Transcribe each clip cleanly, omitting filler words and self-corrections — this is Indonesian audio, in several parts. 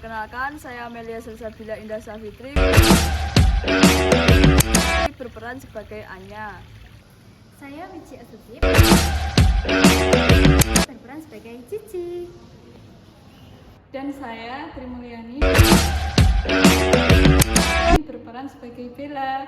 Perkenalkan, saya Amelia Salsabila Indah Safitri, berperan sebagai Anya. Saya Wici Asutip, berperan sebagai Cici. Dan saya Trimulyani, berperan sebagai Bella.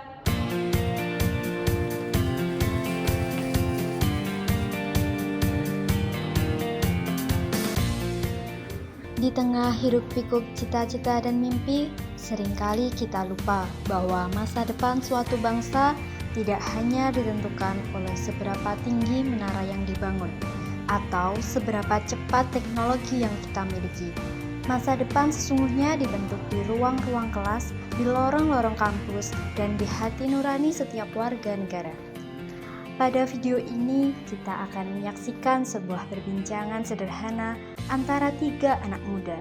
Di tengah hiruk-pikuk cita-cita dan mimpi, seringkali kita lupa bahwa masa depan suatu bangsa tidak hanya ditentukan oleh seberapa tinggi menara yang dibangun atau seberapa cepat teknologi yang kita miliki. Masa depan sesungguhnya dibentuk di ruang-ruang kelas, di lorong-lorong kampus, dan di hati nurani setiap warga negara. Pada video ini, kita akan menyaksikan sebuah perbincangan sederhana antara 3 anak muda.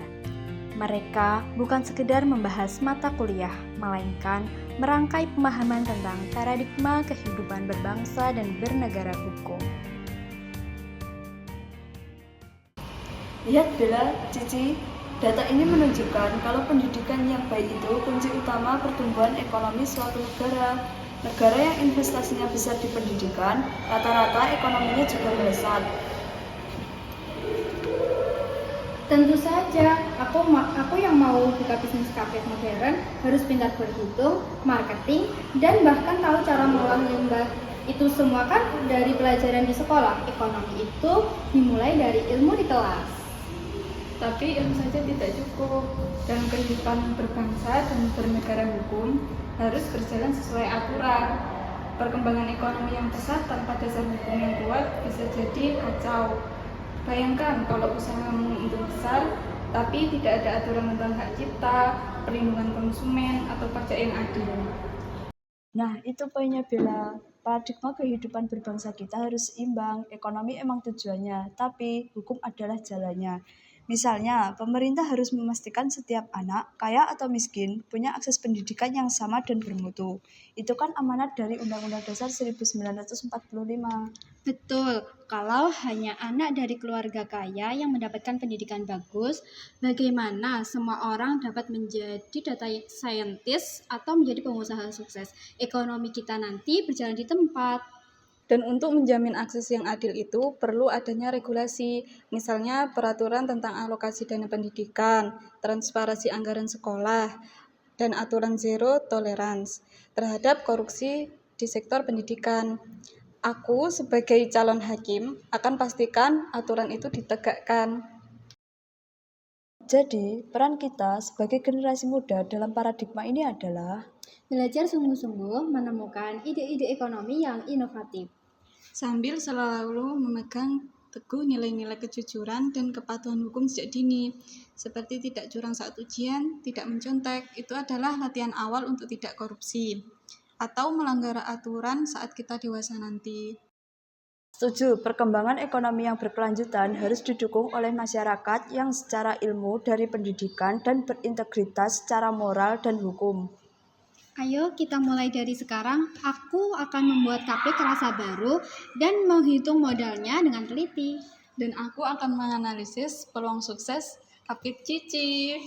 Mereka bukan sekedar membahas mata kuliah, melainkan merangkai pemahaman tentang paradigma kehidupan berbangsa dan bernegara hukum. Lihat Bella, Cici, data ini menunjukkan kalau pendidikan yang baik itu kunci utama pertumbuhan ekonomi suatu negara. Negara yang investasinya besar di pendidikan, rata-rata ekonominya juga melesat. Tentu saja, aku yang mau buka bisnis kafe modern harus pintar berhitung, marketing, dan bahkan tahu cara mengolah limbah. Itu semua kan dari pelajaran di sekolah. Ekonomi itu dimulai dari ilmu di kelas. Tapi ilmu saja tidak cukup. Dalam kehidupan berbangsa dan bernegara hukum harus berjalan sesuai aturan. Perkembangan ekonomi yang pesat tanpa dasar hukum yang kuat bisa jadi kacau. Bayangkan kalau usahamu itu besar, tapi tidak ada aturan tentang hak cipta, perlindungan konsumen, atau pajak yang adil. Nah, itu poinnya Bella. Paradigma kehidupan berbangsa kita harus seimbang. Ekonomi emang tujuannya, tapi hukum adalah jalannya. Misalnya, pemerintah harus memastikan setiap anak, kaya atau miskin, punya akses pendidikan yang sama dan bermutu. Itu kan amanat dari Undang-Undang Dasar 1945. Betul, kalau hanya anak dari keluarga kaya yang mendapatkan pendidikan bagus, bagaimana semua orang dapat menjadi data scientist atau menjadi pengusaha sukses? Ekonomi kita nanti berjalan di tempat. Dan untuk menjamin akses yang adil itu perlu adanya regulasi, misalnya peraturan tentang alokasi dana pendidikan, transparansi anggaran sekolah, dan aturan zero tolerance terhadap korupsi di sektor pendidikan. Aku sebagai calon hakim akan pastikan aturan itu ditegakkan. Jadi, peran kita sebagai generasi muda dalam paradigma ini adalah Belajar sungguh-sungguh menemukan ide-ide ekonomi yang inovatif. Sambil selalu memegang teguh nilai-nilai kejujuran dan kepatuhan hukum sejak dini, seperti tidak curang saat ujian, tidak mencontek, itu adalah latihan awal untuk tidak korupsi, atau melanggar aturan saat kita dewasa nanti. setuju, perkembangan ekonomi yang berkelanjutan harus didukung oleh masyarakat yang secara ilmu dari pendidikan dan berintegritas secara moral dan hukum. Ayo kita mulai dari sekarang. Aku akan membuat kafe kerasa baru dan menghitung modalnya dengan teliti. Dan aku akan menganalisis peluang sukses Kapit Cici.